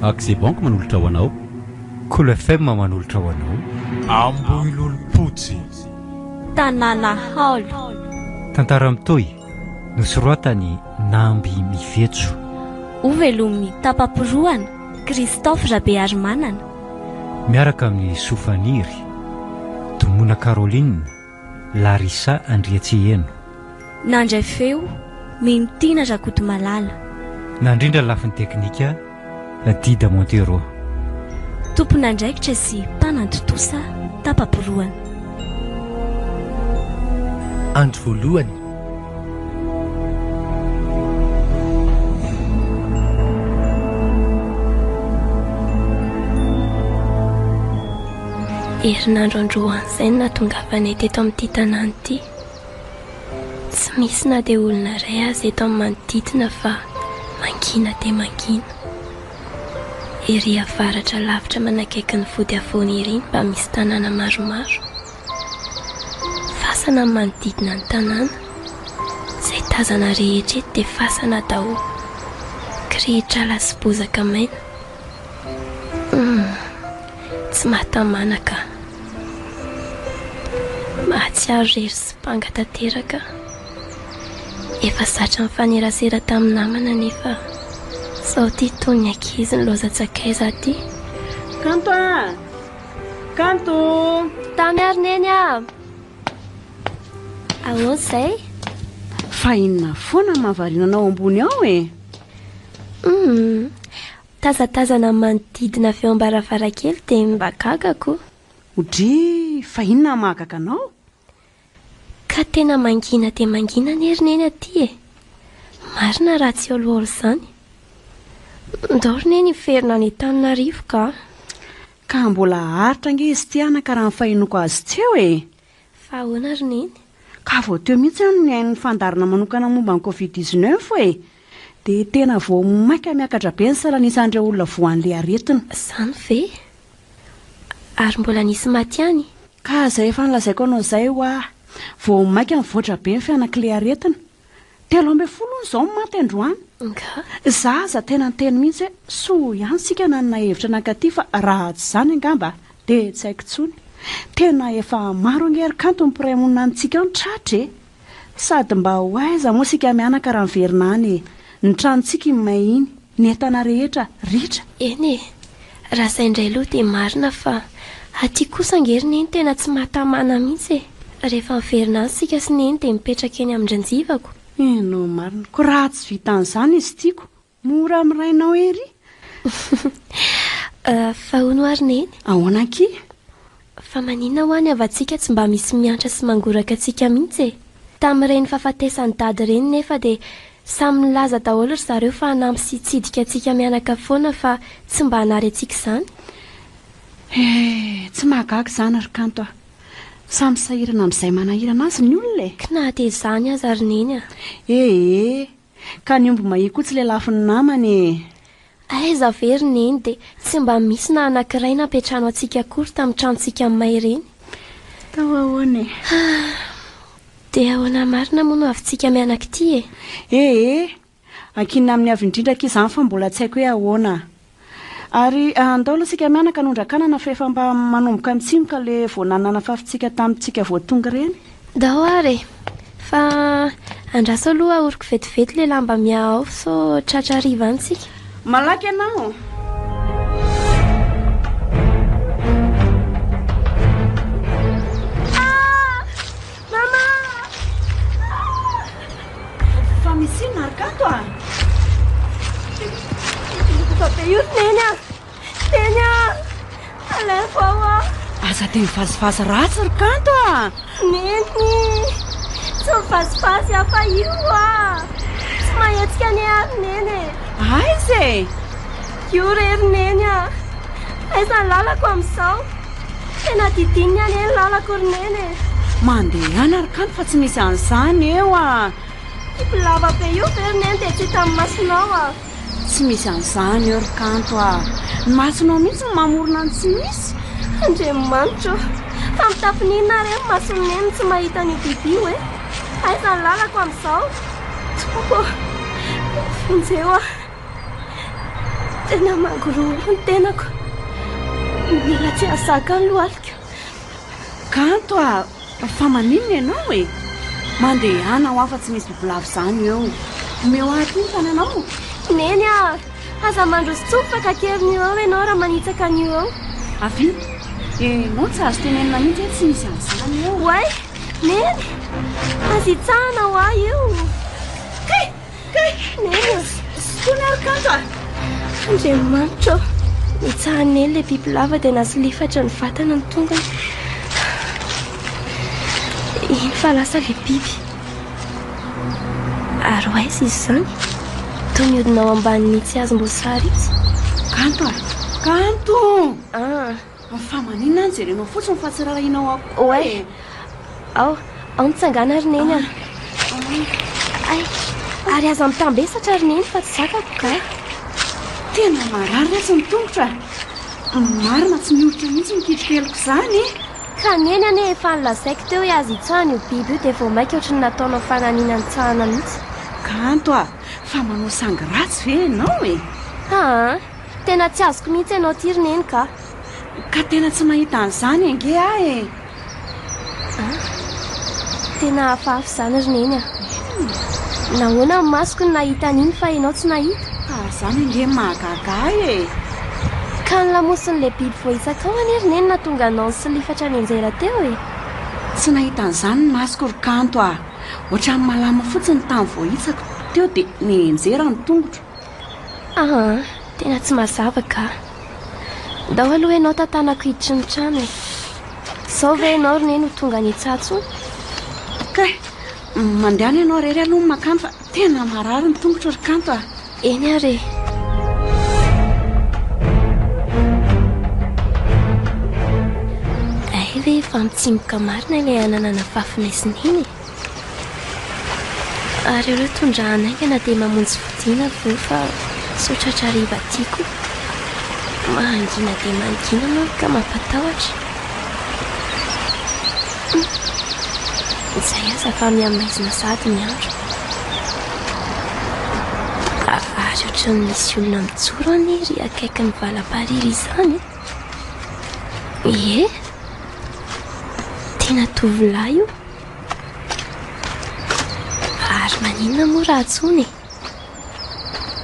Accès Bank manolotra ho anao. Cool FM manolotra ho anao. Amboilolompotsy tanàna haolo Tantara mitoy nosoratany Namby Mifetso. ovelomin'ny tapaporoana Christophe Rabearimanana Miaraka amin'ny Sofaniry Domona Caroline Larissa Andriatsieno. nandray feo Minotina Rakoto Malala Nandrindra lafiny teknika Dida Montero. tompon'andraikitra sy mpanantotosa tapaporoana. andro voalohany herinandro androan'izay no nahatongavanay teto amin'ity tanàna ity. Tsy misy na dia olona iray azy eto amin'ny manodidina fa mangina dia mangina. Ery avaratra lavitra manakaiky ny vody avoana ery mba misy tanàna maromaro. Fasana amin'ny manodidina ny tanàna, izay tazana rehetra eto dia fasana daholo. Kirihitra ala sy bozaka maina. Tsy mahatamana ka. Mahatsiaro rery sy panga tanteraka. Efa zatra mifanerasera tamin'ny namana nefa sao ty toy ny ankizy ny loza-tsakay za ty. Kanto a! Kanto! Tamiary neny a! Ahoana izay? Fa inona foana mahavarinanao ambony ao e? Tazatazana manodidina avy eo am-baravarakely dia mba gagako. Odry, fa inona mahagaga anao? Ka tena mangina dia mangina ny herineny aty e. Marina raha tsy olioly izany. Ndao rineny ferina ny Antananarivo ka. Ka mbola haritra nge izy ty anaka raha ny fahinoko azy tseo e. Fa ahoana rineny? Ka vao teo mihitsy ny hain'ny fandarina manokana momba ny Covid-19 e. Dia tena vao maika miakatra be ny salanisan'ireo olona voan'ilay aretina. Izany ve? Ary mbola nisy maty any? Ka izay efa nilazaiko anao izay ho a. Vao maika mivoatra be ny fianak'ilay aretina. 13 izao ny maty androany. Nga? Zaza tena nyteny mihitsy hoe soa ihany sika nanana hevitra nankaty fa raha tsy izany angamba dia tsy haiko intsony. Tena efa maro angery-kanto ny mpiray monina antsika ny tratra e. Sady mba ho aiza moa sika mianaka raha miverina any e. Ny tranontsika mahiny, ny entana rehetra ritra. Eny e, raha izay indray aloha dia marina fa aty kosa angerineny tena tsy mahatamana mihitsy e. Rehefa miverina any sika sy neny dia mipetraka eny amin-dranjivako. No marina, ko raha tsy vitan'izany izy tiako. Mora mirainao ery. Fa hono ary neny? Ahoana aky? Fa maninona ho any avantsika tsy mba misy miantra sy mangoraka antsika mihitsy e. Tamin'ireny fahafatesany dady ireny nefa dia samy milaza daholo ry zareo fa hanampy sy hitsidika antsika mianaka foana fa tsy mba hanary antsika izany. Tsy mahagaga izany ry kanto a. Samy sahirana amin'izay manahirana azy ny olona e. Kina dia izany aza ary neny a. Ka ny omby mahia koa tsy ilay lafin'ny namany e. Aiza very neny dia tsy mba misy na anankiray napetrano antsika akory tamin'ny tranontsika amin'ny maireny. Tao ahoana e. Dia ahoana marina moa no avintsika mianaka ity e. Ankinina amin'ny avy indrindraka izany fa mbola tsy haiko hoe ahoana. Ary andao aloha sika mianaka nondrankanana fa efa mba manomboka mitsimoka le voananana fafintsika tamintsika voatonga ireny. Dao ary fa andraso aloha ahoriko vetivety le lamba miao so tratra riva antsika. Malaky ianao. Mama! Fa misy inona ry kanto a? Fa be io neny a! Neny a! Alefo ao a! Aza dia mivazivazy ratsy ry kanto a! Neny! Tsy mivazivazy afa io a! Tsy mahetsika ny ary neny e! Aiza e! Io rery neny a! Aiza ny lalako amin'izao? Tena didininy any eny lalako ry neny e! Mandeha ihany ry kanto fa tsy misy an'izany eo a! Lava be io very neny dia tsy hita amin'ny masonao a! Tsy misy an'izany eo ry kanto a! Ny masonao mihitsy ny mamorona ny tsy misy. Andriamanitra, fa mitafininina ary ny masony neny tsy mahita ny biby io e! Aiza ny lalako amin'izao? Toko! Vonjeo a! Tena mangoroholo ny tenako. Mila tsy ahazaka ny lohalika. Kanto fa maninona ianao e? Mandehana ho afa tsy misy bibilavo izany eo. Meo ahatony anao. Neny aza mandroso tsofaka kely eo ianao raha manitsaka an'io eo. Avy enao tsy azo tenenina mihitsy hoe tsy misy an'izany eo. Oay, neny aza hitsahana ho ahy io. Neny Sony ary Kanto Andriamanitra mitsahany eny ilay bibilava dia nasolifatra ny vatana ny tongony. Iny fa lasa ilay biby. Ary oaiza izy izany? Toa mihodina ao ambanin'itsy hazom-boasary izy. Kanto fa maninona any jerenao fotsiny fa tsy rarahinao ako. Oay, ao nitsangana ry neny ay, ary aza mitambesatra ry neny fa tsy zakako ka. Tena marary ratsy ny tongotra. Marina tsy mihotritra mihitsy mikitrokeloko izany. Ka neny ane efa nilazaiko teo hoe aza hitsahana io biby io dia vao maika ohatry ny nataonao fananiana ny tsahana mihitsy. Kanto fa manao sangy ratsy ve ianao e? Tena tsy azoko mihitsy ianao ty ry neny ka. Ka tena tsy mahita an'izany ange ahy e. Tena hafahafa izany ry neny nahoana ny masoko ny nahita an'iny fa ianao tsy nahita. Izany ange mahagaga e. Ka ny lamosin'ilay biby voaisaka ao anie ry neny na tonga anao nisolifatra ny anjera teo e. Tsy nahita an'izany ny masoko ry Kanto ohatran'ny malama fotsiny tany voaitsako teo dia nienjera ny tongotra. Tena tsy mazava ka. Ndao aloha ianao tantanako hiditry ny trano e. Sao ve ianao ry neny ho tonga ny hitsatso? Mandehana ianao rery aloha ny makany fa tena marary ny tongotra ry Kanto Eny are. Ay ve efa mitsimoka marina ilay ananana fafinaisiny iny e. Ary ireo tondrahana aingana dia mamonjy fodiana vo fa sotratra riva tiako. Mangina dia mangina moa ka mampatahotra. Izay aza fa miamaizina sady ny andro. Ary ohatran'ny misy olona mijoro any ry akaiky ny valam-pariry izany. Tena tovolahy io. Ary maninona moa raha atsony e?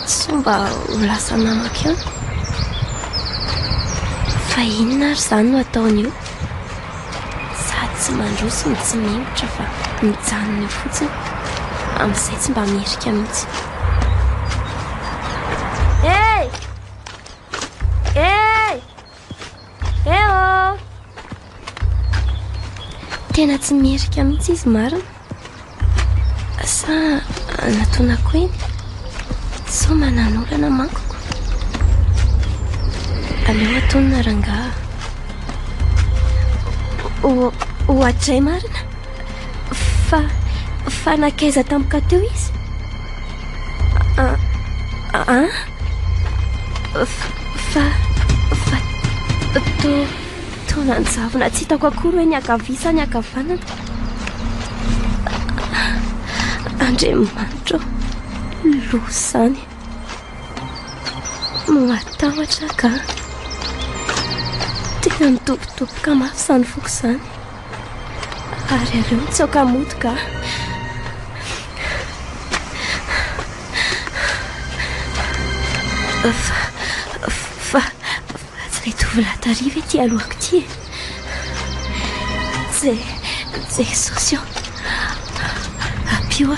Somba ho lasa namako eo. Fa inona ary izany no ataony io? Sady tsy mandroso ny tsy mengotra fa mijanona eo fotsiny. Amin'izay tsy mba mierika mihitsy. Tena tsy mierika mihitsy izy marina. Sa natonako eny? Sao mananolana mankoko. Aleo atonina rangaha. Ohatray marina. Fa nakaiza tampoka teo izy? Nanjavona tsy hitako akory hoe ny akavisa ny akavanana. Andriamanitra loha izany. Matahotra ka. Tena mitobotoboka mafy izany foko izany. Ary aleo mitsoaka moto ka. Fa tsy ilay tovolahy tariva ety alohako ty e. Jesosy apio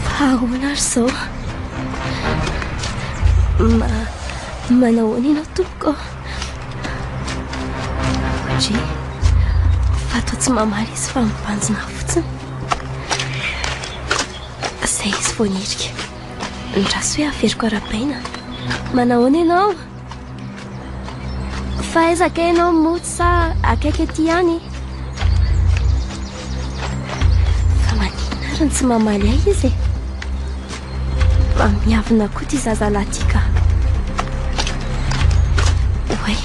fa ahoana ary izao? Manao ianao tompoko? Dre fa atao tsy mamaly izy fa mibanjina fotsiny. Izay izy vao nirika. Ndraso hoe averiko arabaina. Manahoana ianao? Fa aizaka ianao moto sa akaiky ety ihany? Fa maninona ary ny tsy mamaly ahy izy e? Miavina koa ty zazalahy ty ka. Oay,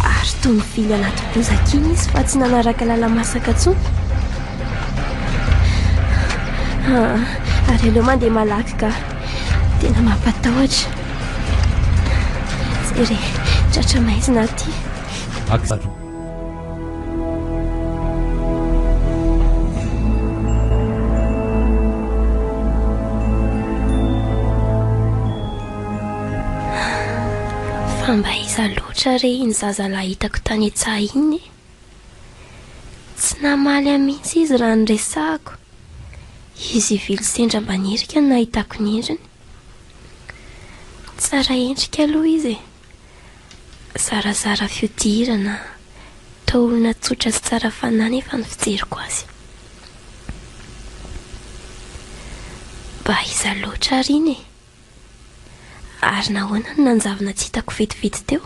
ary toa mivily anaty bozaka iny izy fa tsy nanaraka lala masaka intsony. Ary aleo mandeha malaky ka. tena mampatahotra. Zay re tratra maizina aty. Fa mba iza loatra re iny zazalahy hitako tany Antsaha iny. Tsy namaly mihitsy izy raha nyresahako. Izy ivily sendra manirika no nahitako ny endriny. Tsara endrika aloha izy. Zarazara fihodirana, toa olona tsotra sy tsara fanahy efa ny fijeriko azy. Mba iza loatra ary iny. Ary nahoana no nanjavina tsy hitako vetivety teo.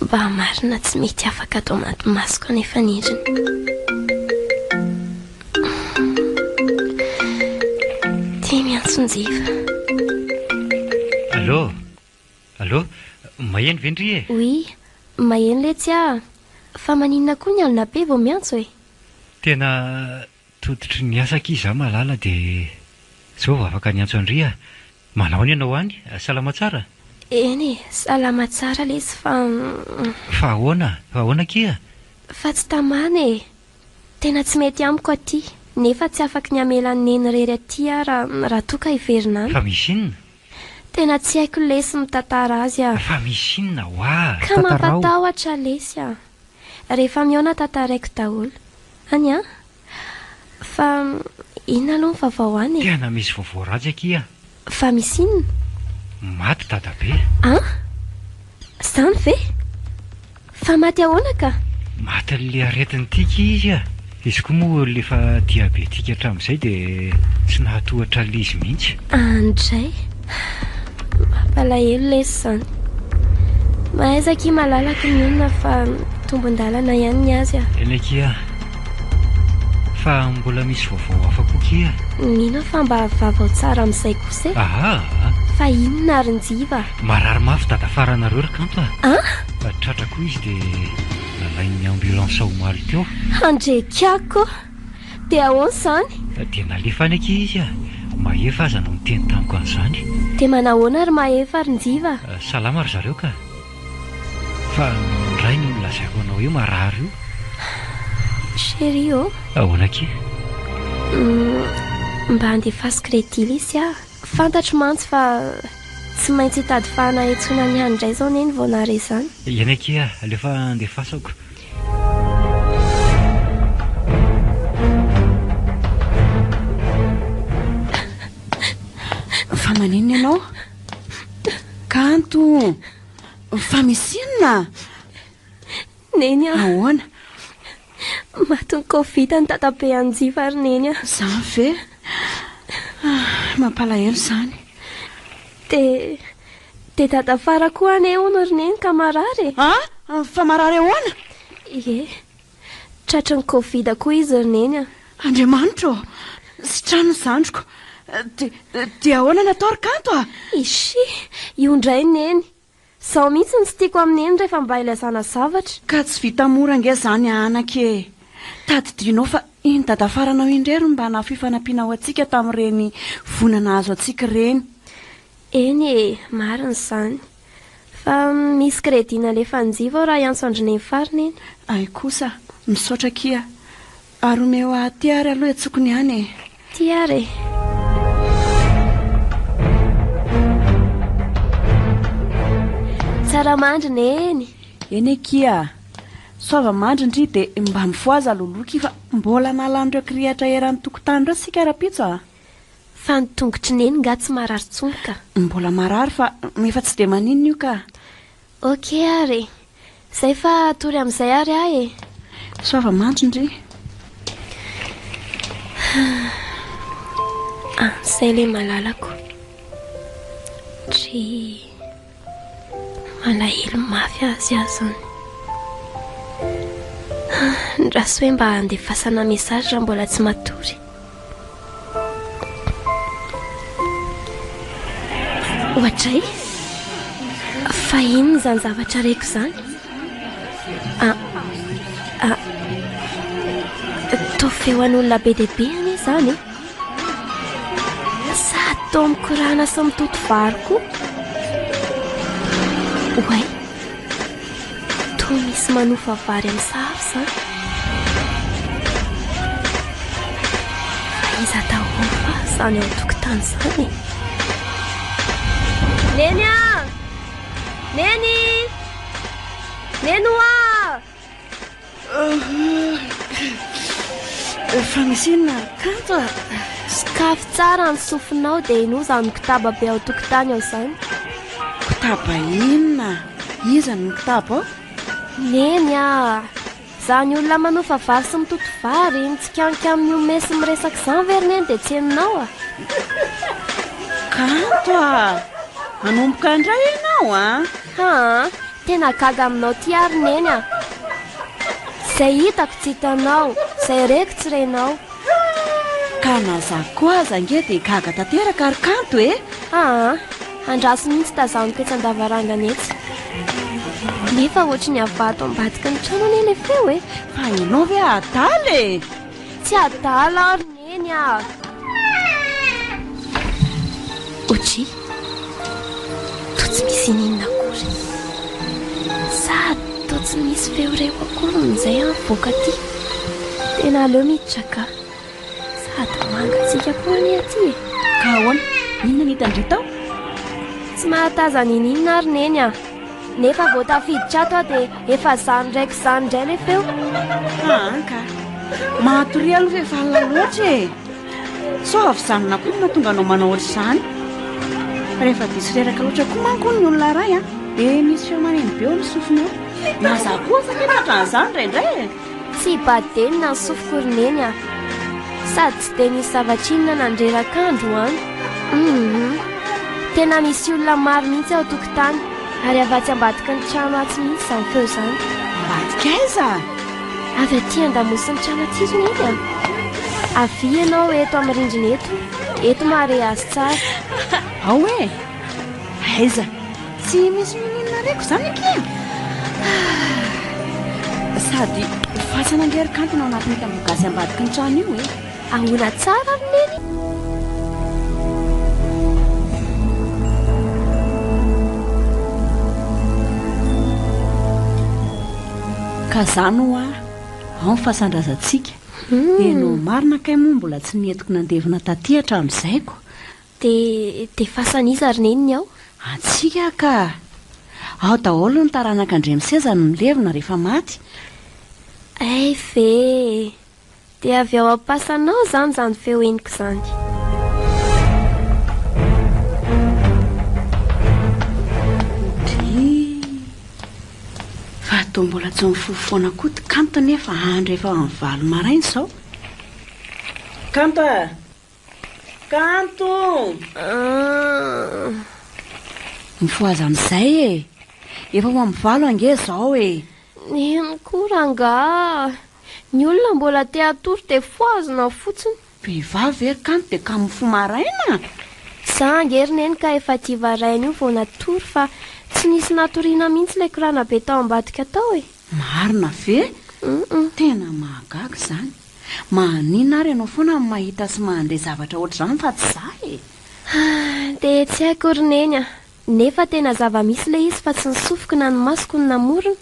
Mba marina tsy mety afaka atao anaty masoko anefa ny endriny. Tia miantsonjiva. Allô maheno vendry e? Oui, maheno le tsy ah. Fa maninona koa ny alina be vao miantso e? Tena tototry ny asaka izy malala dia zao vao afaka niantso andria. Manao ny ianao any? Salama tsara? Eny e, salama tsara le izy fa... Fa ahoana kia? Fa tsy tamana e. Tena tsy mety amiko aty. Nefa tsy afaka ny amela ny neny rery aty raha toa ka hiverina any. Fa misy inona? Tena tsy haiko lesy mitantara azy ah. Fa misy inona hoa? Ka mampatahotra lesy ah. Rehefa mihaona tantaraiko daholo. Any ah? Fa inona aloha ny vaovao any e? Tena misy vaovao ratsy akia. Fa misy inona? Maty dadabe. Ah? Zany ve? Fa maty ahoana ka? Maty le aretiny tika izy ah. Izy koa moa lefa diabetika hatramin'izay dia tsy nahatohatra l'izy mihitsy. Andray. Mampalahelo lesy zany. Mahaizaki malalaka ny olona fa tombon-dalana ihany ny azy ah. Eny akia. Fa mbola misy vaovao hafa koa kia. Mino fa mba vaovao tsara amin'izay kosa. Fa inona ary njiva? Marary mafy dadafaranareo ry kanto ah. Ah? Tratra koa izy dia nalain'ny ambulance ao omaly teo. Andrekako. Dia ahoana izany? Dia nalefa any akia izy ah. Mahefa aza no miteny tamiko an'izany. Dia manahoana ary mahefa ary njiva? Salama ry zareo ka. Fa ndray no lazaiko anao hoe marary io. Chérie oh. Ahoana kia? Mba handefasiko redily izy ah. Fantatro mantsy fa tsy maintsy hitady fanahetsoana ny handray zao neny vao nare izany. Eny akia alefa handefasako. Fa maninona ianao? Kanto. Fa misy inona? Neny ah. Ahoana? Matony Covid ny tatabe anjiva ary neny ah. Zany ve? Mampalahelo izany. Dia dadafara koa ane hono ry neny ka marary. Ah? Fa marary ahoana? Ie. Tratry ny Covid koa izy ry neny ah. Andriamanitra ô. Sy trano zandriko. Dia ahoana natao ry kanto ah? Ishi, io indray neny. Zaho mihitsy ny tsy tiako amin'eny rehefa mba ilazana zavatra. Ka tsy vita mora nge zany anake. Tadidinao fa iny dadafaranao indrery mba na fifanampiana ao antsika tamin'ireny vonana azo antsika ireny. Eny e, marina izany. Fa misy kredina lefa njiva ao raha iantso andrineny fariny eny. Ay kosa, misaotra kia. Ary omeo aty ary aloha etsokony ihany e. Ty ary. Tsara mandrina eny. Eny kia. Sova mandrindry dia mba mifoaza loloky fa mbola nalan'ireo kirihatra eran'ny tokotany ireo sika rapitso ah. Fa ny tongotry neny nga tsy marary tsonka. Mbola marary fa efa tsy dia maninona io ka. Ok ary. Zay fa tory amin'izay ary ah e. Sova mandrindry. Zay le malalako. Tsy malahelo mafy azy azony. Raha hoe mba handefasana mesazy raha mbola tsy matory. Ohatray? Fa inona izany zavatra reko izany? Toa feo an'olona be dia be anie izany. Sady tao mikorana sy mitoto vary koa. Oay, toa misy manofa vary amin'ny sary izany. Fa iza daholo fa izany ao an-tokotany izany. Neny a! Neny! Nenoa! Fa misy inona kanto a? Sakafo tsara ny sofinao dia ino izany kitaba be ao tokotany ao izany. Kitaba inona? Iza ny kitaba ao? Neny a! Izany olona manofa vary sy mitoto vary mitsikanika amin'ny ome sy miresaka izany very neny dia tsy henonao a. Kanto a! Manomboka indray ianao a? Tena gaga aminao ty ary neny a. Izay hitako tsy hitanao, izay reko tsy renao. Ka naza koa aza nge dia gaga tanteraka ary kanto e? Andraso mihitsy tazanoko etsy an-davarangana etsy. Nefa ohatry ny avato ambadika ny trano ane ilay feo e. Fa ianao ve adala e? Tsy adala ary neny a. Otry, toa tsy misy ininona akory. Sady toa tsy misy feo reo akory n'izay voaka ty. Tena aleo miditra ka. Sady mangatsika koa any aty e. Ka ahoana? Inona ny hitandritao? Tsy mahataza ninina ary neny a. Nefa vao tafiditra ato a dia efa zany ndraiky zany indray ilay feo. Ka mahatoria aloha ve valona loatra e. So avy zanona koa mahatonga anao manao ohatr'izany. Rehefa diso reraka loatra koa manko ny olona ray a dia misy fiamaneny be eo ny sofina eo. Maza koa saketratran'izany indraindray e. Tsy badenina ny sofiko ry neny a. Sady tsy dia misy zavatra inona nandreraka andro any. Tena misy olona maro mihitsy ao tokotany ary avatsy ambadika ny trano atsy mihitsy izany feo izany. Ambadika aiza? Avy aty andamosiny trano aty ry neny a. Avy ianao eto amin'ny rindrina eto mare azy tsara. Ao e? Aiza? Tsy misy mininona reko izany ake. Sady fasana angery kantona ao anatin'ny tambogasy ambadika ny trano io e. Ahoana tsara ry neny. Ka zano ao ny fahasandrazantsika. Enao marina kay moa mbola tsy nientiko nandevina taty hatramin'izaiko. Dia fasaniza ry neny ao? Antsika ka. Ao daholo ny taranaka andremiseza no milevina rehefa maty. Ay ve. Dia avy ao ampasanao zany feo eniko izany. Fa toa mbola tsy mifofoana koa ty kanto nefa andro efa amin'ny valo maraina izao. Kanto a! Kanto! Mifoaza amin'izay e. Efa ho amin'ny valo ange izao e. Neny koranga. Ny olona mbola te atory dia foazina fotsiny. Vehivavy ery kanto dia ka mifo maraina. Za angery neny ka efa tia varaina io vao natory fa tsy nisy natoriana mihitsy ilay korana be tao ambadika tao e. Marina ve? Tena mahagaga izany. Maninona ary ianao foana mahita sy mandeha zavatra ohatr'izany fa tsy za e. Dia tsy haiko ry neny a. Nefa tena zava-misy ilay izy fa tsy nisofiko na ny masoko ny namorona.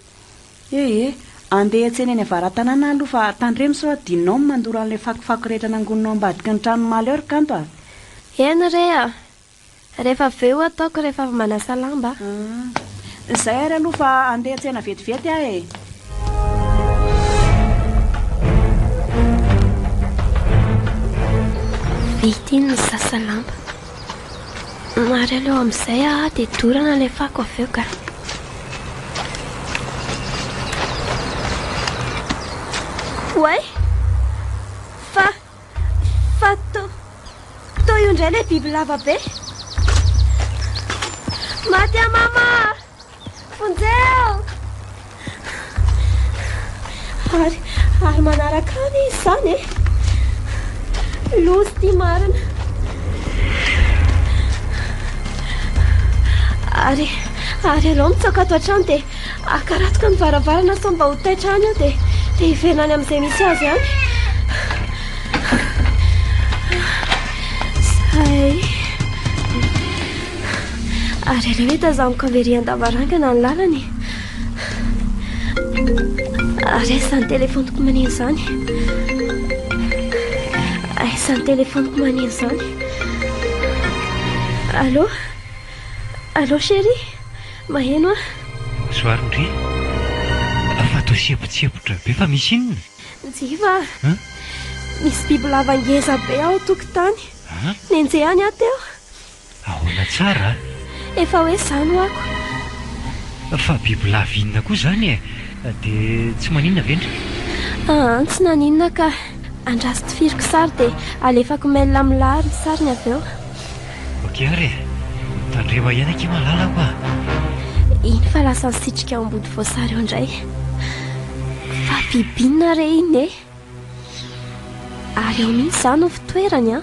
Andeha tseneny avaran-tanàna aloha fa tandremo sao adinonao ny mandoro an'ilay fakofako rehetra nangononao ambadika ny trano maly eo ry kanto a. Eny re a. Rehefa veo ataoko rehefa manasa lamba. Izay ary aloha fa andeha tsena vetivety aho e. Vity ny sasa lamba. Mary aleo amin'izay a dia dorana ilay fako avy eo ka. Oay, fa to io indray ilay biby lava be. Maty a mama! Fonjeo! Ary manaraka any izy izany e. Lozy ty marina. Ary aleo mitsoka ato an-trano dia akaratoka ny varavarana sao mba ho taitra any eo dia hivenany amin'izay misy azy any. Zay. ary ela hoe tazamiko avery an-davarangana ny lalany ary aisan'ny telefoniko maneno izany aisan'ny telefoniko maneno izany allo allo chéri maheno a soarindry fa to sebotsebotra be fa misy inona jiva misy biby lavangeza be ao tokotany nenjehany aho teo ahoana tsara efa hoe zany ho ako fa biby lavinina koa zany e dia tsy maninona vendry tsy naninona ka andraso tifiriko sary dia alefako mail milahary ny sariny avy eo ok ary tandrema ihany aky malala koa iny fa lasa nisitrika ao ambody voasary eo indray fa bibinina re iny e ary eo mihitsy izany ho fitoerany a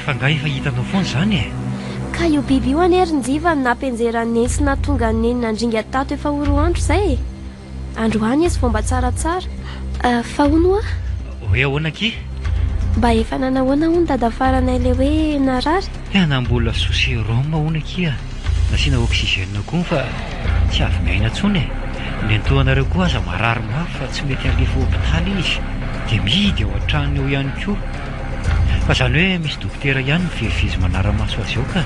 fa nga efa hitanao foana izany e ka io biby io anerin-jiva ny nampenjerany esina tonga nenina andringa tato efa oroandro izay androany izy fomba tsaratsara fa hono a hoe ahoana aky mba efa nanahoana ho ny dadafaranay le hoe narary anambola sosy roma hoana aky a nasiana oxygène koa fa tsy avy miaina ntsony e ny antohanareo koa aza marary mafy fa tsy mety alefa hopitaly izy dia mihidy ao an-tranony eo ihany koa fa izany hoe misy dokotera ihany mivezivezy manara-maso azy eo ka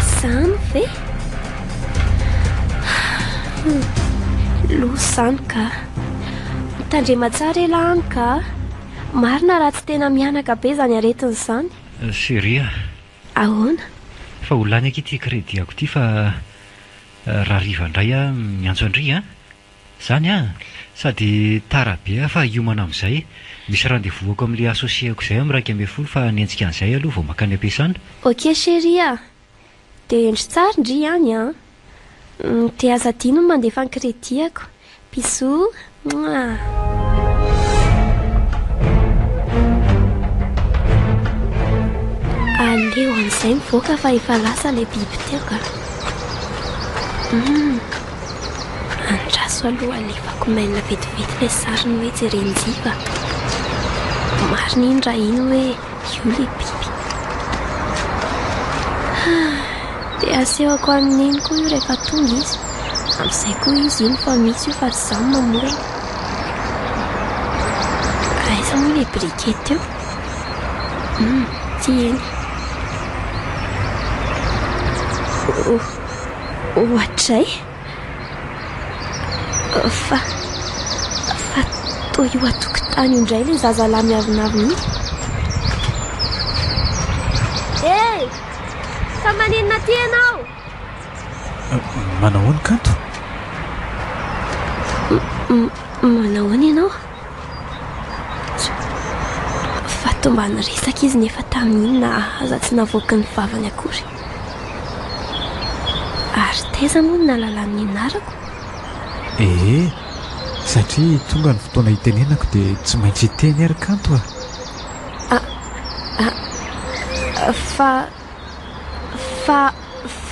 izany ve loso izany ka mitandrema tsara ela any ka marina raha tsy tena mianaka be izany aretiny izany seria ahoana fa olany aky ty crédit-ako ty fa raha rivandray a miantso andry a izany a sady tara be a fa hiomana amin'izay misy rendez-vous-ako amin'le associéako izay amin'ny raika ambin'ny folo fa nientsika an'izay aloha vao makany ampiasana ok chéria dia endry tsara ndry ihany a dia aza dino no mandefa ny crédit-ako bisou aleo amin'izay mivoaka fa efa lasa ilay biby teo ka andraso aloha alefako mail vetivety ilay sariny hoe jerenjiva marina iny raha iny hoe io ilay biby dia asehako amin'iny koa io rehefa tonga izy amin'izay koa izy iny fa misy io fa ry izany mamorona aiza moa ilay briquet eo ty eny ohatray fa toa io atokotany io indray ilay zazalahy miavinavina iny fa maninona ty ianao manahoany kanto manahoany ianao fa tomba niresaka izy nefa tamin'iny na aza tsy navoaka ny vavany akory ary taiza moa ny nalalany anarako satria tonga ny fotoana hitenenako dia tsy maintsy hiteny ary kanto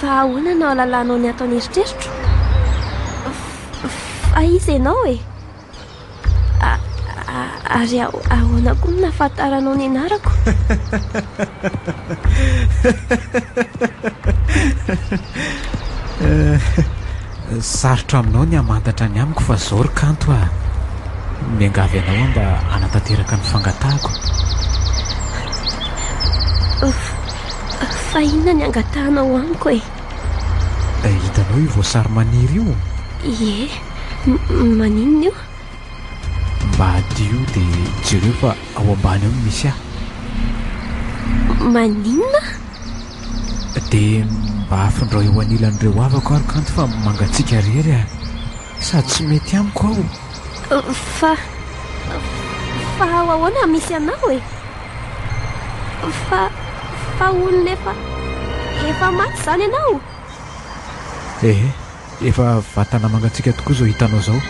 fa ahoana nao lalanao ny ataony eritreritro fa izy ianao e ary ahoana koa no nafantaranao ny anarako sarotra aminao ny hamantatra ny amiko fa zao ry kanto a miangavy anao mba anatanteraka ny fangatahako fa inona ny angatahanao amiko e hitanao io voasary maniry io ie maninona io mba adio dia jereo fa ao ambany ao misy aho maninona dia mba afindreo eo anilan'ireo avako ary kanto fa mangatsiaka rery a sady tsy mety amiko aho fa ao ahoana misy anao e fa olona efa maty izany ianao efa vatana mangatsiaka tokoa zao hitanao zao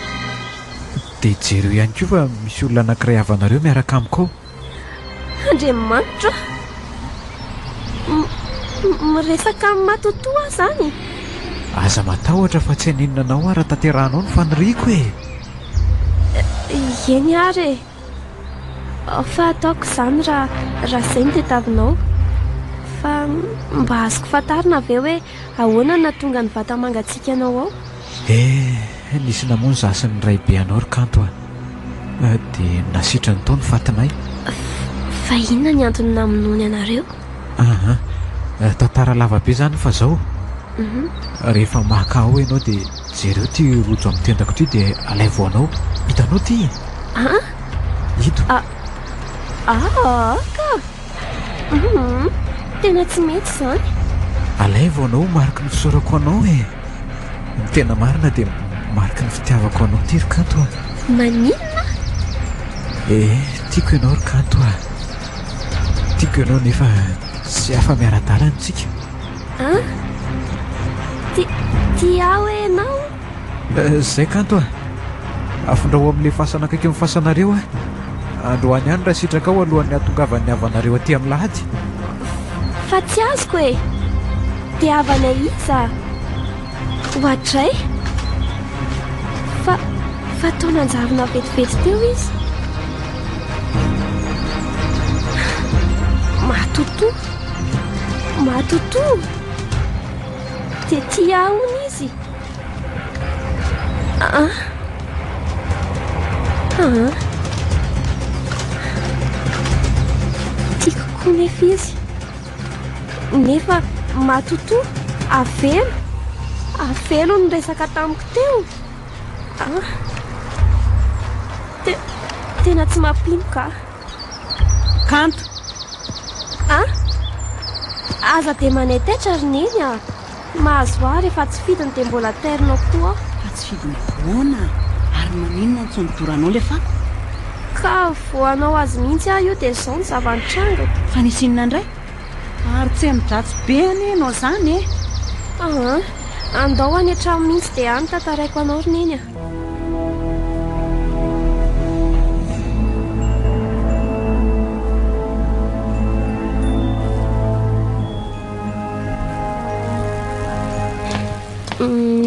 dia jereo ihany koa fa misy olona anankiray avanareo miaraka amiko ao andriamanitra miresaka amin'ny matotoa izany aza matahotra fa tsy haninona anao raha tanterahanao ny faniriako e eny ary fa ataoko izany raha izay ny tetavinao fa mba azoko fantarina avy eo hoe ahoana na tonga ny vata mangatsiaka anao ao. Nisy namony zasiny ray be anao ry kanto dia nasitra ny tao ny fatinay. Fa inona ny antony namonony anareo? Tantara lavabe zany fa zao. Rehefa maka ao ianao dia jereo ty rojo amin'ny tendako ty dia alay voanao. Hitanao ty ito. Ka tena tsy mety zany. Alay voanao mariky ny fisaorako anao ny tena marina dia mariky ny fitiavako anao ty ry kanto Maninona? Tiako ianao ry kanto tiako ianao nefa tsy afa miara-dalantsika. Tia hoe ianao? Zay kanto afondrao amin'ilay fasana akaiky amin'ny fasanareo androany ihany raha sitraka ao alohan'ny atongavan'ny havanareo aty amin'ny lahady. Fa tsy azoko e. Dia havana iza hoatray fa taonanjarina vetivety teo izy. Matoto dia tia ahony izy. Tiako koa nefa izy nefa matoto avelo ny resaka tamiko teo. Tena tsy mampino ka kanto. Aza dia manetatra ry neny mahazo ahy rehefa tsy fidiny dia mbola terinao koa. Fa tsy fidiny foana ary maninona ny tsondodoranao le fa ka voanao azy mihitsy io dia izao ny zava-nitranga. fa nisy inona indray ary tsy midratsy be any ianao zany andao any an-trano mihitsy dia any tantaraiko anao ry neny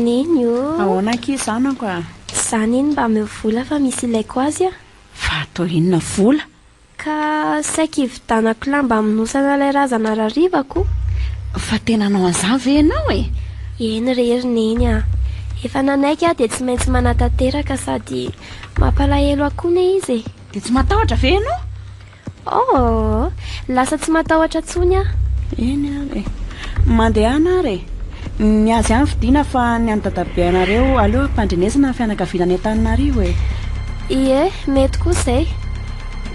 neny ahoana ki zanako zany iny mba mevola fa misy ilaiko azy fa atao inona vola ka saika hividanako lamba aminosana ilay razana rarivako. fa tena anao an'izany ve ianao eny rery neny efa nanaiky dia tsy maintsy manatanteraka sady mampalahelo akone izy dia tsy matahotra ve ianao? Lasa tsy matahotra ntsony eny ary mandehana ary ny azy any fidiana fa ny any dadabe anareo aleo ampandrenesana ny fianakaviana an-taninarivo ie mety koa izay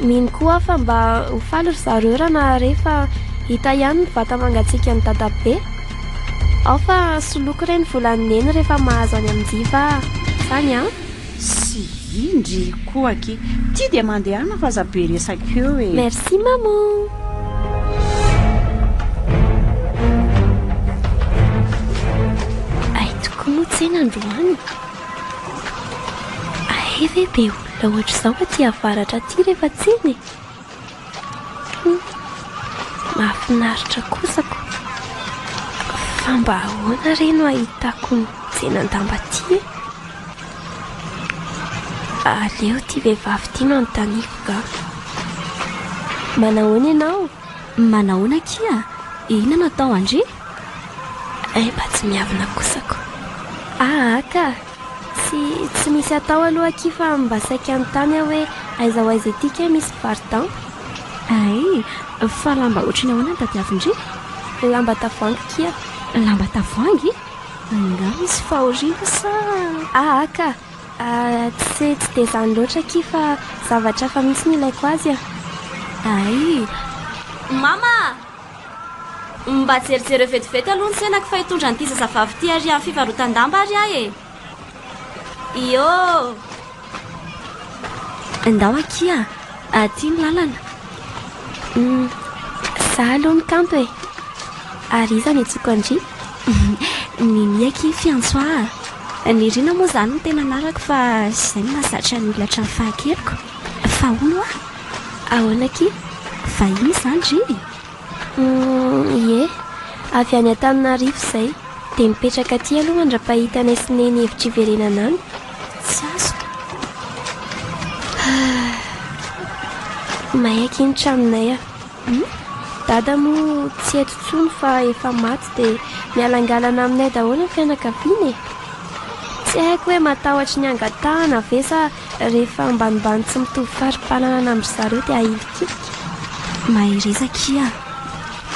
mino koa fa mba ho faly ry zareo raha na rehefa hita ihany ny vata mangatsiaka ny dadabe ao fa soloko ireny volan'ny neny rehefa mahazo any amin'jiva zany sy indry koa aky ty dia mandehana fa zabe resakeo merci maman. Tsena androany aeve be olona ohatra izao aty avaratra aty rehefa tsiny mahafinaritra kosako fa mba ahoana reno ahitako ny tsenandamba aty aleo ty vehivavy ty manontanifoka. Manahoana ianao? Manahoana kia? Ina natao andry? Mba tsy miavina kosako. Ka tsy misy atao aloha aky fa mba saika anontany hoe aiza ho aiza ity ke misy vardan? Fa lamba ohatrany ahoana ny tadiavindry? Lamba tavoangy kia. Lamba tavoangy? Nga misy fahoriana sa? Ka tsy dia zany loatra aky fa zavatra fa misy ny ilaiko azy Mama! Mba tserijery vetivety aloha ny senako fa hitondra n'ity zazavavy ty ary amin'ny fivarotan-damba ary Iyo! Ndao akia, aty ny lalana. Za aloha ny kanto ary iza ny tsoko andry? Niniaky fiantsoa. Ny rina moa zany no tena narako fa izay no mahazatra ny olona hatrany fahakeloko. Fa ono ahoana aky? Fa iny zany ry. Ie, avy any Antananarivo izay dia mipetraka aty aloha mandra-pahita anay sy neny hevitra iverenana any. Tsy azoko. Mahay aky ny tranonay dada moa tsy eto ntsony fa efa maty dia mialangalana aminay daholo ny fianakaviana tsy haiko hoe matahotra ny angatahana ve sa rehefa ambanimbany tsy mitovy fari-panana namry zareo dia ahilikilika. Mahirizaka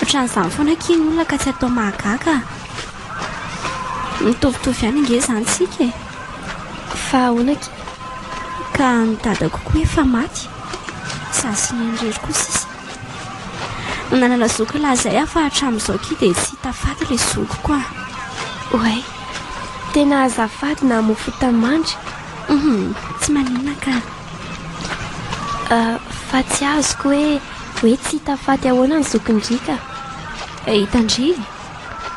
ohatran'izany foana ki ny olona ka tsy atao mahagaga. Mitovitovy ihany nge izany tsika fa ahoana ki ka ny dadako koa efa maty sasy ny andrery koa sisa nanana zoko lazay aho fa hatramin'izao ki dia tsy hitafaty ilay zoko koa. oay tena azafady na mofo tamandry. Tsy maninona ka fa tsy azoko hoe tsy hitafaty ahoana ny zokondrika. hitandry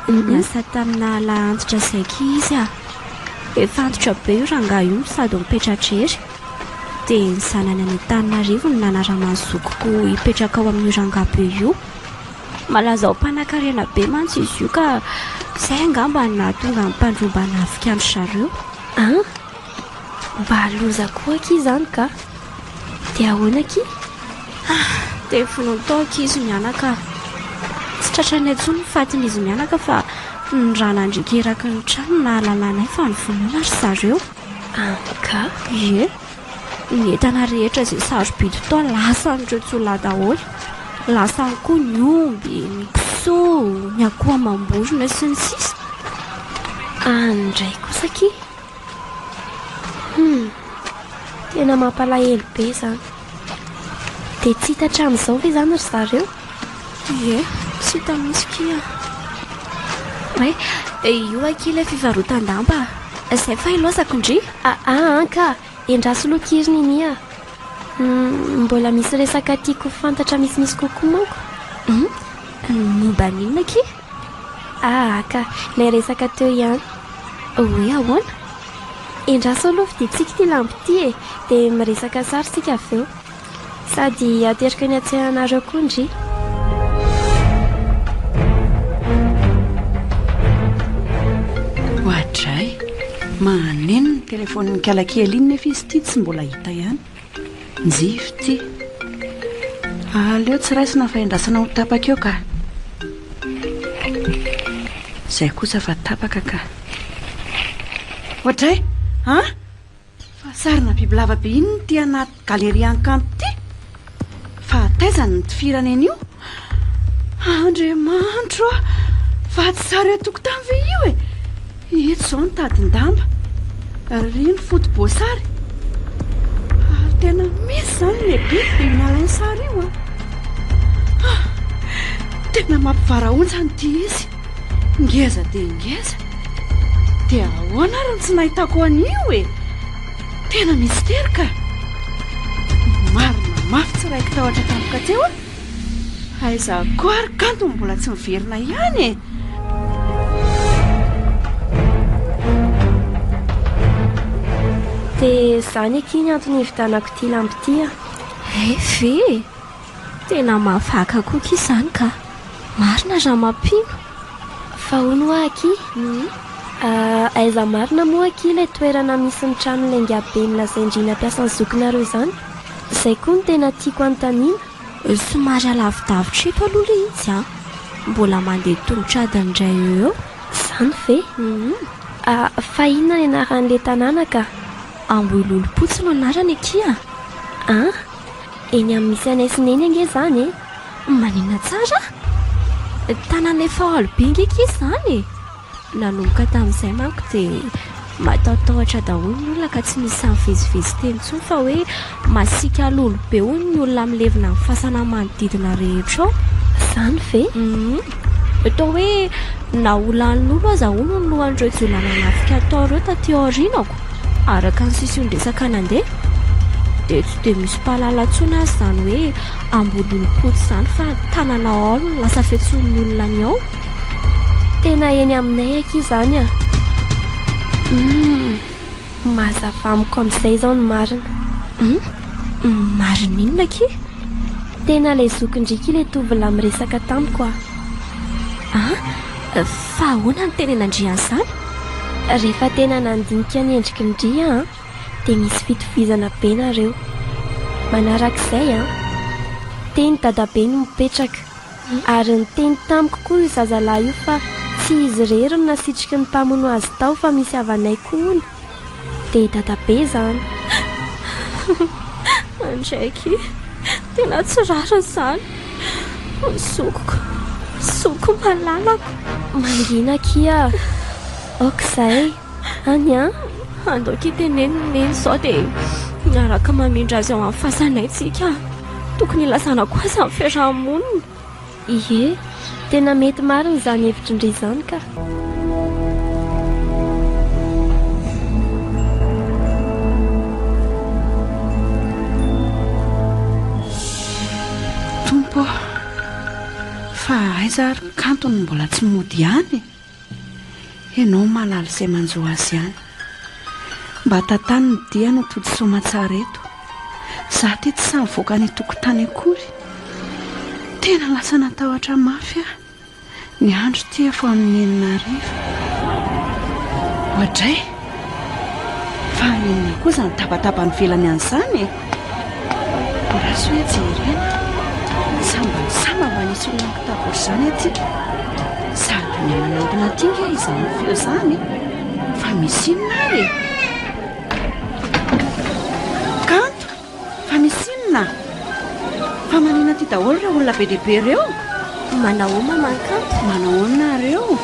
niasa tamina lahantitra zayky izy efa antitra be io rangaha io sady mipetratr'ery dia ny zanany any Antananarivo ny nanaraman'ny zokoko hipetraka ao amin'io rangaha be io. Malaza ho mpanan-karena be mantsy izy io ka izay angamba na tonga ny mpandromba nafika andro zareo. Mba loza koa ki izany ka dia ahoana ki dia fonontao izy mianaka tsy tratrany antsony fatin'izy mianaka fa ny ranandrika eraky ny trano na lalànay fa ny vonoana ry zareo. Ka ie ny entana rehetra izay sarobidy tao lasa n'ireo tsolona daholo. Lasa ny koa ny omby ny piso ny akoho amam-borona sy ny sisa. Andray kosa ki tena mampalahelo be izany. Dia tsy hita hatramin'izao ve izany ry zareo? Ie tsy hita misy kia hoe io aky ilay fivarotan-damba izay fa ilozako ndry. Ka endraso lokiriny iny mbola misy resaka tiako fantatra misimisy kokoa manko. Momba ninona ki? Ka ilay resaka teo ihany. Hoe ahoana? Endraso aloha dia tsika ty lampy dia miresaka sary sika avy eo sady aterika ny atsehanareo koa ndry. Hoatray maneno ny telefoniny kalakely iny nefa izy ty tsy mbola hita ihany. Njivo ty aleo tsy raisina fa endrasana ho tapaka eo ka izay kosa fa tapaka ka. Hoatray fa sarina bibilava be iny ny ty anaty galeria ankanto ty fa taizany ny tifirana io. Andriamanitro fa tsy sary atokotany ve io eto izao ny tadin-damba ry ny foto-boasary ary tena misy izany lehibe dia mialainy sary io tena mampivaraontsany ty izy. Ngeza dia ngeza dia ahoana ary ny tsy nahitako an'io tena misterika. Marina mafy tsy raiky tahotra tampoka teo aiza koa ary kanto mbola tsy miverina ihany dia izany eky ny antony hividanako ty lampy ty ve tena mavaka koa izany ka marina raha mampino. fa hono aky aiza marina moa aky ilay toerana misy ny trano laingabe milazaindrina ampiasan'ny zokinareo izany. Izay koa ny tena tiako anontaniana. Somary alavidavitra eto aloha ilay izy mbola mandeha tongotra adiny indray eo. Izany ve? Fa inona ny anaran'ilay tanàna ka? Ambohilolo-potsy no anarany aky eny amin'ny misy anay sy neny ange izany maninona tsara tanàna efa alobe ngeky izany nanomboka tamin'izay manko dia matahotahotra daholo ny olona ka tsy misy samivezivezy teny intsony fa hoe masika lolobe hoy ny olona milevina amin'ny fasana-manodidina rehetra ao. Izany ve? Atao hoe na olan'olo aza hono ny lohan'ireo jolana nafika atao ireo taty aorinako araka ny sisy ondresaka nandeha dia tsy dia misy mpahalala ntsony azy izany hoe ambololo-potsy izany fa tanàna ao no lasa fiantsoan'ny olona ny ao. Tena eny aminay aky izany mazava amiko amin'izay izao ny marina. Marina inona aky? Tena ilay zokindrika ilay tovolahy miresaka tamiko fa ahoana ny tenenandrian'izany? Rehefa tena nandinika ny endriky ny dria dia misy fitovizana be nareo. Manarak'izay teny dadabe no mipetraka ary nyteny tamiko koa io zazalahy io fa tsy izy rery no nasitriky ny mpamono azy tao fa misy havanay koa dia dadabe izany. Andraiky tena tsy rariny izany. Soko malalako. Mangina kia okizay any a andoky teneniny izao dia miaraka mamindra azy ao amin'ny fahasanaytsika. Tokony ilasana koa azy amin'ny fiarahamonina. Ie, tena mety marina izany hevitry izany ka. Tompo, fa aiza ary kantony mbola tsy mody ihany. Ianao malala izay manjo azy ihany. Mba tantany ny dia no todi-soa tsara eto. Zaho ty tsy samy voaka ny tokotany akory. Tena lasa natahotra mafy aho. Ny andro ty efa amin'ny 9:00. Ohatray fa inona kosa ny tapatapa ny velany an'izany e. Raso hoe jerena samba mba nisy olona kitabo izany aty. Sady ny manantona tinga izany feo izany fa misy inona ary e. Kanto fa misy inona fa manina ty daholo ireo olona be dehibe ireo. Manao mamankanto. Manahoana nareo?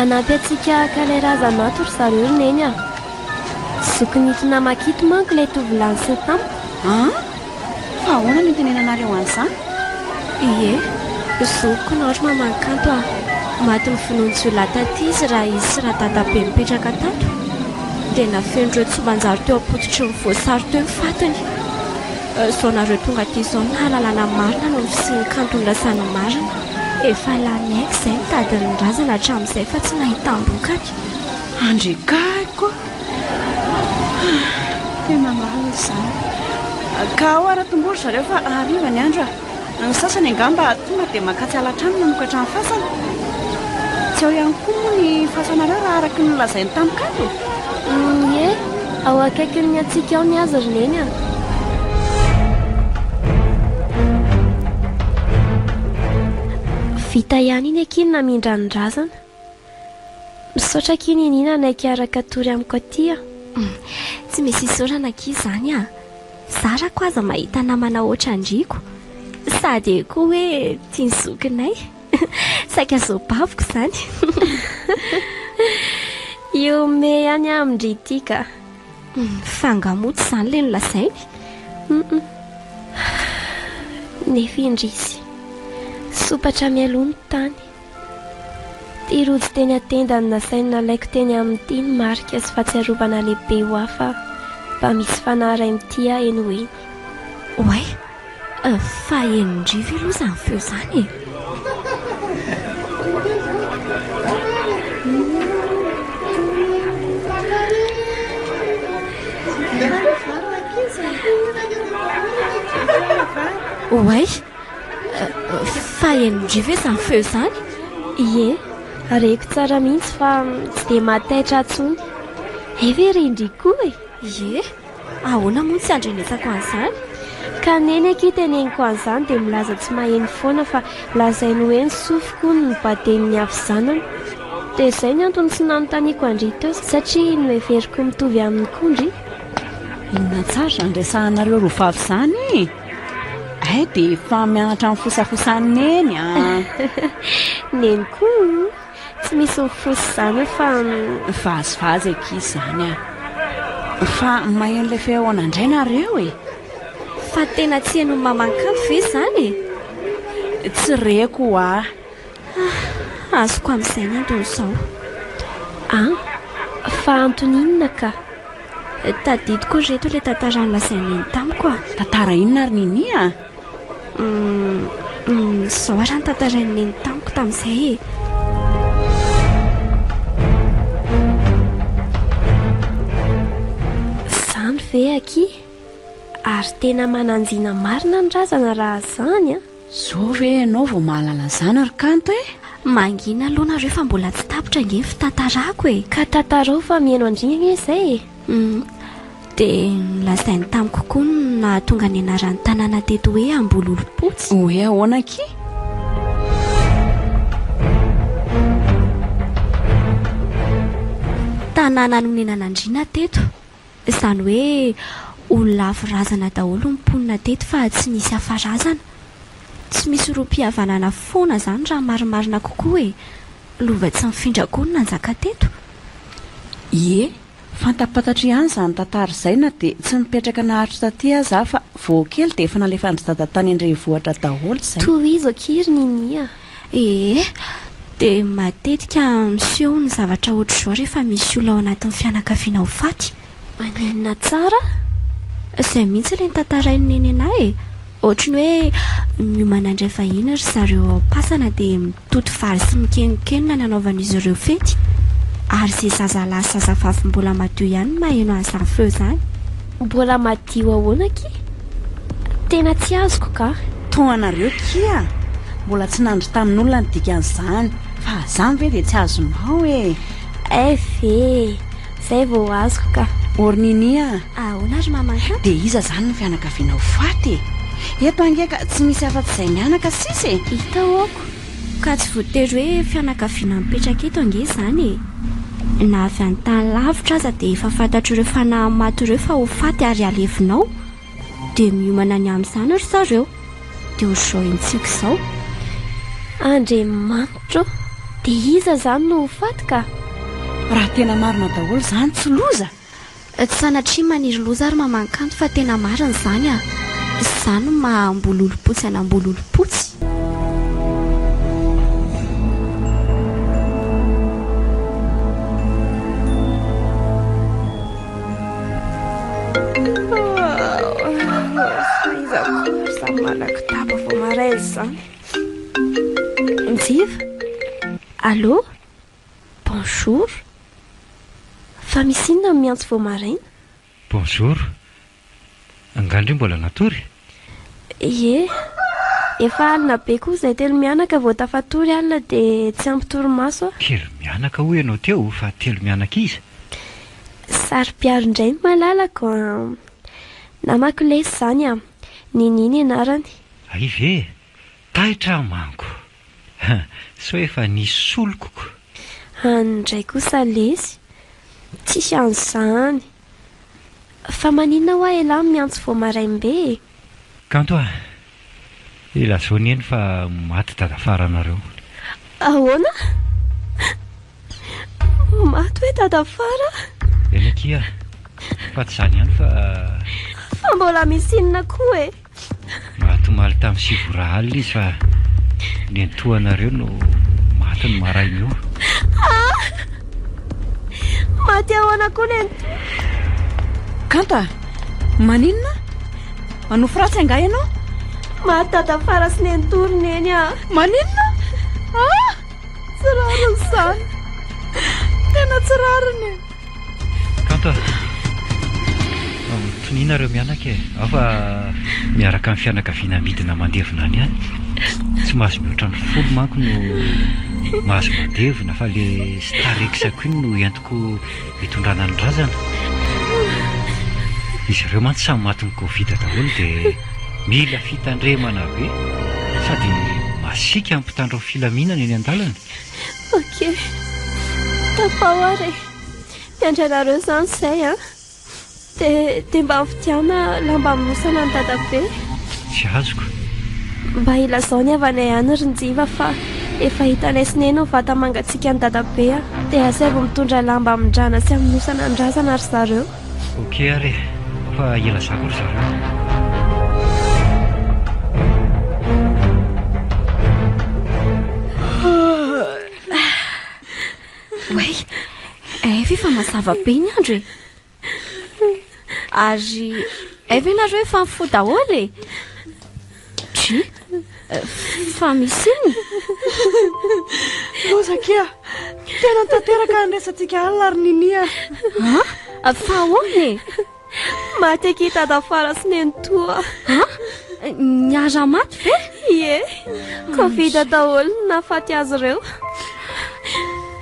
Anampy antsika kalairazanato ry zareo neny a. Zokinitona makito manko ilay tovolahy sy tampo. Fa ahoana no tenenanareo an'izany? Ie, zoko naotro mamankanto a. Maty ny vononjolahy taty izy raha izy sy raha dadabe mipetraka tato. Dia nafen'ireo tsy manjary teo ampototry ny voasary teo ny fatiny. Zao nareo tonga ty izao nahalalana marina no fisiany kanto ny lasana marina. Efa lany haiko izay mitadiny ny razana hatramin'izay fa tsy nahitam-bokany. Andrekaiko tena marina izany. Ka ao ara-tomboro zareo fa ariva ny andro ny sasany angamba tonga dia makatsy alatrano nanokatra ny fasana. Tsy ao ihany koa moa ny fasanareo raha araky ny lazainy tamikato. Ie, ao akaiky ny antsika ao ny azy rineny a. Vita ihany iny akiny namindra ny razana. Misaotra kiny inina naiky araka tory amiko aty a. Tsy misy isorana aky izany a. Zarako aza mahita namana oatra andriko. Sady koa hoe tia ny zokinay. Saika zobaviko izany. Io me ihany amindry ity ka. Fangamoty izany ilay nolazainy. Nefa indrisy sopatra mialony tany. Ty rojo teny atendany nasainy nalaiko teny amin'ny tiny marika sy fahatsiarovana lehibe ho hafa mba misy fanahy amin'ity aho eny ho eny. Oay, fa enindrivy aloha izany feo izany e. Oay, fa enindrivy izany feo izany. Ie, areko tsara mihitsy fa tsy dia mataitra atsony. Eve rendry koa e. Ie, ahoana moa tsy andrenesako an'izany? Ka neny aky teneniko an'izany dia milaza tsy maheno foana fa lazainy hoe ny sofiko ny baden'ny avy zanany. Dia izay ny antony tsy nanontaniako andrito satria no everiko mitovy amin'ny kondry. Inona tsara izany resahanareo roa vavy izany? Ay dia efa mianatra amin'ny fosafosany neny a. Neny koa tsy misy mifosy izany fa vazivazy aky izany a. Fa maheno ilay fehoana indray nareo e. Fa tena tsy haino mamankanto ve izany e? Tsy reko a. Azoko amin'izay ny antony izao. Fa antony inona ka? Tadidiko reto ilay tantara nolazainy iny tamiko a. Tantara inona ary nini a? Izao ara ny tantarainy iny tamiko tamin'izay e. Izany ve aky? Ary tena mananjina marina ny razana raha izany a. Zao ve ianao vao mahalala izany ary kanto e? Mangina aloha nareo fa mbola tsy tapitra nge fitantarako e. Ka tantarao fa mihaino andrina izay e. Dia nolazainy tamiko koa nahatonga ny anaran'ny tanàna teto hoe Ambololopotsy. Hoe ahoana aky? tanàna nonenanandriana teto, izany hoe olona aforazana daholo mimponina teto fa tsy nisy hafarazana. Tsy misy rom-pihavanana foana izany raha marimarina kokoa hoe lova tsy mifindra koa no nanjaka teto. Ie, fantapatatra ihany izany tantara izay na dia tsy mipetraka naharitra taty aza fa vao kely dia efa nalefandry dada tany Andrenivohitra daholo izay. Tohizo akery Ninia. Dia matetika miseho ny zavatra ohatr'izao rehefa misy olona ao anatin'ny fianakaviana ho faty. Manenina tsara? Izay mihitsy ilay tantarainy nenenay ohatry ny hoe miomana indray vahiny ry zareo pasana dia mitoto vary sy mikenikeny nanaovan'izy ireo fety. Ary izay zazalahy sy zazavavy mbola madio ihany maheno an'izany feo izany. Mbola madio ahoana ki? Tena tsy azoko ka. Toanareo kia, mbola tsy nandry tamin'olona ny dikan'izany, fa izany ve dia tsy azonao e? Ve, izay vao azoko ka. Orninia, ahoana ry mamanka? dia iza izany ny fianakaviana ho faty? Eto angeka tsy misy afa-tsy izay mianaka sisy. Hita aoko. Ka tsy voatery hoe fianakaviana mipetraka eto ange izany e. Na avy any tany lavitra aza dia efa fantatro ireo fanahy maty ireo fa ho faty ary alevinao, dia miomana ny amin'izany ry zareo. Dia ohatr'izao intsika izao. Andriamanitra, dia iza izany no ho faty ka? Raha tena marina daholo izany tsy loza. Tsy sanatria maniry loza ary mamankanto fa tena marina izany a. Izany mahambololopotsy anambololopotsy. Manakitaba vao maraina izany. Njiva? Allô? Bonjour. Fa misy inona miantso vao maraina? Bonjour. Angandry mbola natory? Ie, efa alina be koa izay telo mianaka vao tafatory alina dia tsy ampy torimaso a. Telo mianaka ho ianao teo fa telo mianaka iza? Sary-piaro indray no malalako. Namako lesy izany a. Nininy anarany. Ay ve, taitra manko. So efa nisy solokoko. Andray kosa lesy. Tsisy an'izany. Fa maninona hoa ela miantso vao maraimbe? Kanto a, ilazao ny eny fa maty dada faranareo. Ahoana? Maty hoe dada fara? Eny kia, fa tsy izany ihany fa mbola misy inona koa e? Mahatomaly tamin'ny sivora alina izy fa ny antoanareo no maty ny maraina io. Maty ahoana koa ny Kanto a, maninona? Manofo ratsy anga ianao? maty dada fara sy ny antorony eny a. Maninona? Tsy rariny izany. Tena tsy rariny. Kanto a, toninareo mianaka e. Ao fa miaraka amin'ny fianakaviana midina mandevina any ihany. Tsy mahazo mihoatra ny folo manko no mahazo mandevina fa le starekisako iny no entiko hitondrana ny razana. Izy ireo mantsy samy maty ny Covid daholo dia mila fitandremana be sady masika ampitandro ny filaminana eny an-dalana. Ok, tapahoary miandranareo izany izay a. Dia mba fitiana lamba minosana ny dadabe. Tsy azoko. Mba ilazao ny havanay ihany ry Njiva fa efa hitanay sineny ho vata mangatsiaka ny dadabe a. Dia asaivo mitondra lamba amindrana sy aminosana ny razana ry zareo. Ok ary, fa ilazako ry zareo. Wey, efa mazava be ny andro e. Ary efa efa mifoha daholo e. Tsy, fa misy iny. Loza kia, tena tanteraka andraisantsika alina ary Ninia. Fa ahoana e? Maty akita dada fara sy ny antoa. Niara maty ve? Ie, Covid daholo nafaty azy ireo.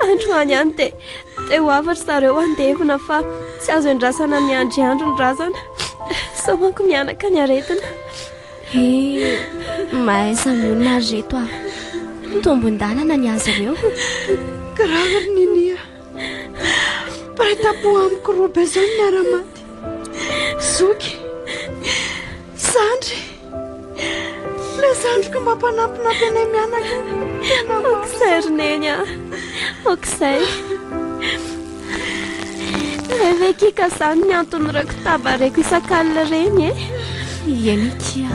Androany ihany dia ho afatra zareo andevina fa tsy azo endrasana miandry andro ny razana. Sao manko mianaka ny aretina. Mahaiza miolona reto a. Tombon-dalana ny azy ireo. Karaha ry Ninia. Paitapo amiko robe zao ny miaramaty. Zoky, Zandry, le Zandroko mampanampinampy anay mianaka. Okizay roneny a, okizay. Revekika zany ny antony rako tabareko isan-kalina reny e. Enikia.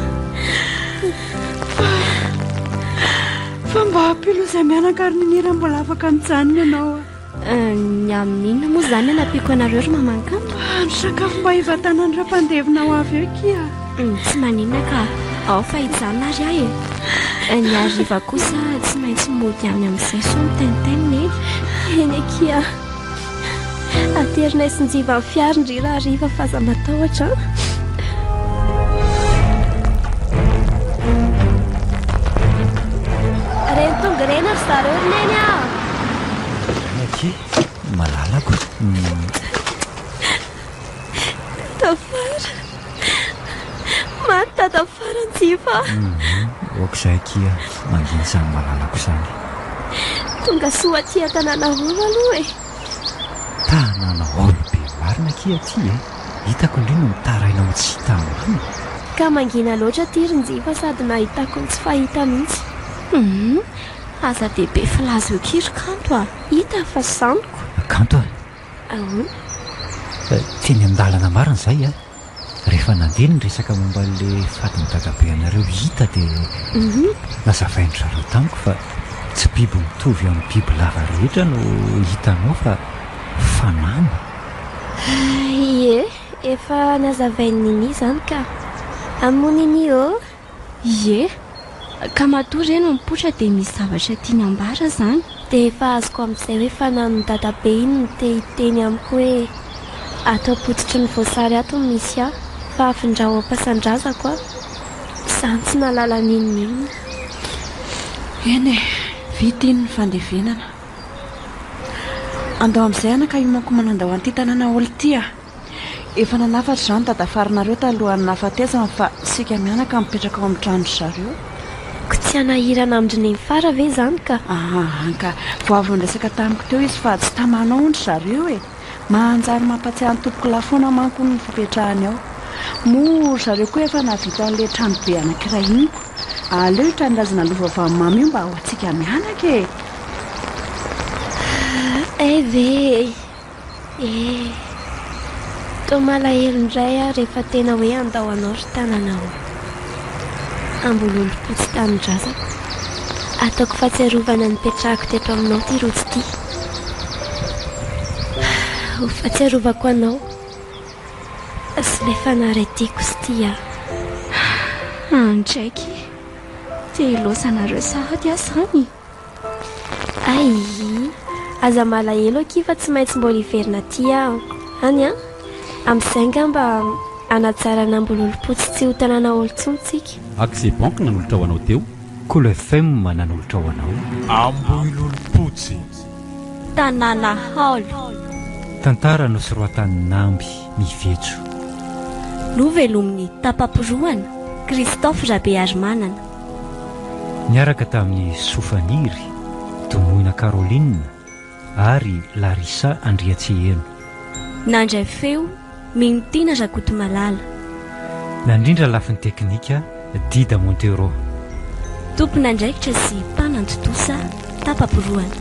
Fa mba hampilo izay mianaka ary ninira mbola afaka mijanona ianao Ny amin'inona moa zany anampiako anareo ry mamankanto? Ny sakafo mba hivatanany rampandevina ho avy eo kia. Tsy maninona ka ao fa hijanona ary ahy e. Ny hariva kosa tsy maintsy mody any amin'izay so mitenitenina eny. Eny akia. Aterinay sinjiva ny fiarindrira hariva faza matahotra. Reny tonga reny ary zareo roneny a. Aky malalako. Tafara. Maty tatafara njiva. Okizay kia manginy izany malalako izany. Tonga soa aty an-tanàna olo aloha e. Tanàna olo be marina kia aty e. Hitako indrindra mitarainao tsy hita aminy. Ka mangina loatra aty rinjiva sady nahitako ny tsy fahita mihitsy. Aza dehibe filaza eo kiry kanto a. Hita fa saniko. Kanto Ahoana? teny an-dalana marina izay a. Rehefa nandeha ny resaka momba le fatiny dadabe anareo hita dia nazavainy zareo tamiko fa tsy biby mitovy amin'ny biby lava rehetra no hitanao fa fanamba. Ie, efa nazavainy nini zany ka. Amonini o. Ie, ka matoa reny mipotra dia misy zavatra tiany ambara zany. Dia efa azoko amin'izay hoe fanano ny dadabe iny no tehiteny amiko hoe atao pototry ny voasary ato ny misy aho fa afindrao am-pasandrazako a. Izany tsy nalala ninonina. Eny e, vita iny ny fandevenana. Andao amin'izay anaka iomako manandao an'ity tanàna olo ity a. Efa nanafatra izany dadafarinareo talohan'ny nafatezana fa sika mianaka mipetraka ao amin'ny trano zareo. Ko tsy hanahirana amindrineny fara ve zany ka? Ka vao avy nresaka tamiko teo izy fa tsy tamanao ondry zareo e. Manjary mampatsiahy ny tompoko lafoana manko ny fipetrahany ao. Moa zareo koa efa navita an'ilay trano be anankiray iniko. Aleo tranondrazana lova vamimamy io mba ho antsika mianaka e. Ve tao malahelo indray a rehefa tena hoe andao anao ry tananao. Ambololo-potsy tanindrazako. Ataoko fahatsiarovana nipetrahako teto aminao ty rotsy ty. Ho fahatsiarovako anao sy le fanaretiko sy ty a. Andraiky dia ilosanareo sahady asany. Ai, aza malahelo aky fa tsy maintsy mbola hiverina ty aho. Any a, amin'izay ngamba anatsara nambololo-potsy tsy ho tanàna olontsontsika. Accès banque nanolotra ho anao teo. Cool FM nanolotra ho anao. Ambololo-potsy. Tanàna haolo. Tantara no soroatan'ny namby mivetso. Novelomin'ny tapaporoana Christophe Rabearimanana. Niaraka tamin'ny Sofaniry, Tomoina Caroline ary Larissa Andriatseheno. Nandray feo Minotina Rakotomalala. Nandrindra lafin'ny teknika Dida Montero. Tompon'andraikitra sy mpanantotosa tapaporoana.